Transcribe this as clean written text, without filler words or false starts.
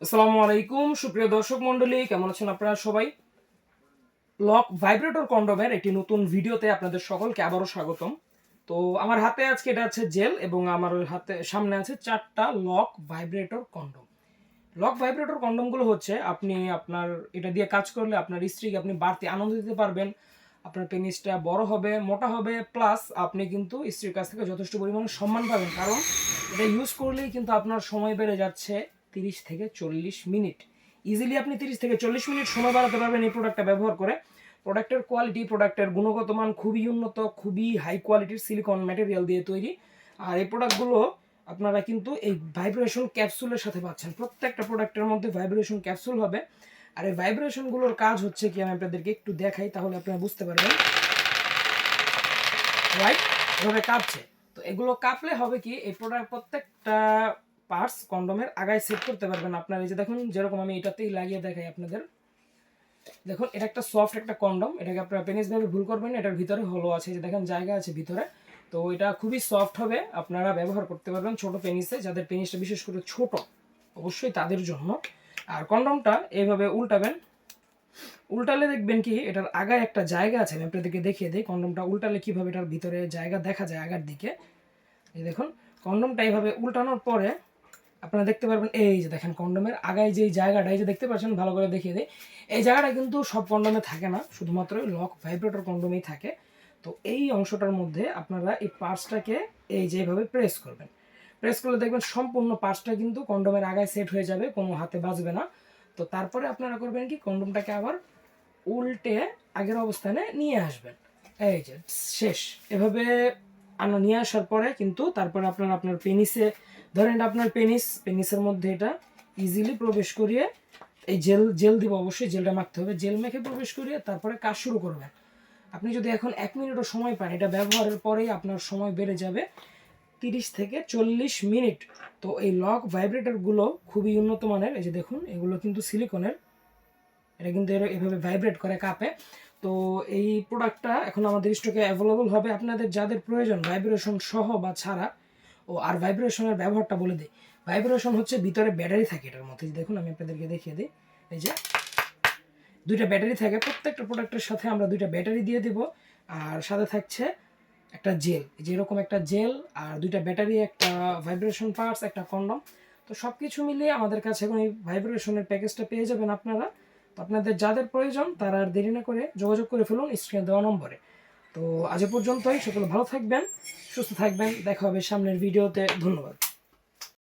আসসালামু আলাইকুম সুপ্রিয় দর্শক মণ্ডলী, কেমন আছেন আপনারা সবাই? লক ভাইব্রেটর কন্ডোমের একটি নতুন ভিডিওতে আপনাদের সকলকে আবারও স্বাগতম। তো আমার হাতে আজকে এটা আছে জেল এবং আমার হাতে সামনে আছে 4টা lock vibrator condom. Lock vibrator কন্ডোমগুলো হচ্ছে আপনি আপনার এটা দিয়ে কাজ করলে আপনার স্ত্রীকে আপনি বাড়তি আনন্দ দিতে পারবেন, আপনার পেনিসটা বড় হবে, মোটা হবে, প্লাস আপনি কিন্তু স্ত্রীর কাছ থেকে যথেষ্ট পরিমাণে সম্মান পাবেন, কারণ এটা ইউজ করলেই কিন্তু আপনার সময় বেড়ে যাচ্ছে 30 থেকে 40 মিনিট। ইজিলি আপনি 30 থেকে 40 মিনিট সময় বাড়াতে পারবেন এই প্রোডাক্টটা ব্যবহার করে। প্রোডাক্টের কোয়ালিটি, প্রোডাক্টের গুণগত মান খুবই উন্নত, খুবই হাই কোয়ালিটির সিলিকন ম্যাটেরিয়াল দিয়ে তৈরি। আর এই প্রোডাক্টগুলো আপনারা কিন্তু এই ভাইব্রেশন ক্যাপসুলের সাথে পাচ্ছেন। প্রত্যেকটা প্রোডাক্টের মধ্যে ভাইব্রেশন ক্যাপসুল হবে। আর এই ভাইব্রেশনগুলোর কাজ হচ্ছে কি, আমি আপনাদেরকে একটু দেখাই তাহলে আপনারা বুঝতে পারবেন। রাইট, এভাবে কাঁপছে। তো এগুলো কাঁপলে হবে কি, এই প্রোডাক্ট প্রত্যেকটা পার্টস কন্ডোমের আগায় সেট করতে পারবেন আপনারা। এই যে দেখুন, যেরকম আমি এটাতেই লাগিয়ে দেখাই আপনাদের। দেখুন, এটা একটা সফট একটা কন্ডম, এটাকে আপনারা পেনিস ভাবে ভুল করবেন না, এটার ভিতরে হলো আছে, যে দেখেন জায়গা আছে ভিতরে। তো এটা খুবই সফট হবে, আপনারা ব্যবহার করতে পারবেন ছোট পেনিসে, যাদের পেনিসটা বিশেষ করে ছোট, অবশ্যই তাদের জন্য। আর কন্ডমটা এইভাবে উল্টাবেন, উল্টালে দেখবেন কি এটার আগায় একটা জায়গা আছে, আমি আপনাদেরকে দেখিয়ে দিই কন্ডমটা উল্টালে কিভাবে এটার ভিতরে জায়গা দেখা যায় আগার দিকে। এই দেখুন, কন্ডমটা এইভাবে উল্টানোর পরে আপনারা দেখতে পারবেন, এই যে দেখেন কন্ডোমের আগায় যেই জায়গাটা, এই যে দেখতে পাচ্ছেন, ভালো করে দেখিয়ে দিই। এই জায়গাটা কিন্তু সব কন্ডোমে থাকে না, শুধুমাত্র লক ভাইব্রেটর কন্ডোমেই থাকে। তো এই অংশটার মধ্যে আপনারা এই পার্টসটাকে এই যেভাবে প্রেস করবেন, প্রেস করলে দেখবেন সম্পূর্ণ পার্টসটা কিন্তু কন্ডোমের আগায় সেট হয়ে যাবে, কোনো হাতে বাজবে না। তো তারপরে আপনারা করবেন কি, কন্ডোমটাকে আবার উল্টে আগের অবস্থানে নিয়ে আসবেন। এই যে শেষ, এভাবে নিয়ে আসার পরে কিন্তু তারপরে আপনার আপনার পেনিসে ধরেন, আপনার পেনিসের মধ্যে এটা ইজিলি প্রবেশ করিয়ে এই জেল দিব, অবশ্যই জেলটা মাখতে হবে, জেল মেখে প্রবেশ করিয়ে তারপরে কাজ শুরু করবেন। আপনি যদি এখন 1 মিনিটও সময় পান, এটা ব্যবহারের পরেই আপনার সময় বেড়ে যাবে 30 থেকে 40 মিনিট। তো এই লক ভাইব্রেটরগুলো খুবই উন্নত মানের। এই যে দেখুন, এগুলো কিন্তু সিলিকনের, এটা কিন্তু এভাবে ভাইব্রেট করে কাঁপে। তো এই প্রোডাক্টটা এখন আমাদের স্টকে অ্যাভেলেবল হবে, আপনাদের যাদের প্রয়োজন ভাইব্রেশন সহ বা ছাড়া। আর ভাইব্রেশনের ব্যবহারটা বলে দিই। ভাইব্রেশন হচ্ছে ভিতরে ব্যাটারি থাকে এটার মধ্যে, দেখুন আমি আপনাদেরকে দেখিয়ে দিই। এই যে 2টা ব্যাটারি থাকে, প্রত্যেকটা প্রোডাক্টের সাথে আমরা 2টা ব্যাটারি দিয়ে দেব। আর সাথে থাকছে একটা জেল, যেরকম একটা জেল, আর 2টা ব্যাটারি, একটা ভাইব্রেশন পার্টস, একটা কন্ডম। তো সব কিছু মিলিয়ে আমাদের কাছে এখন এই ভাইব্রেশনের প্যাকেজটা পেয়ে যাবেন আপনারা। তো আপনাদের যাদের প্রয়োজন তারা আর দেরি না করে যোগাযোগ করে ফেলুন স্ক্রিনে দেওয়া নম্বরে। তো আজ পর্যন্তই, সকলে ভালো থাকবেন, সুস্থ থাকবেন, দেখা হবে সামনের ভিডিওতে। ধন্যবাদ।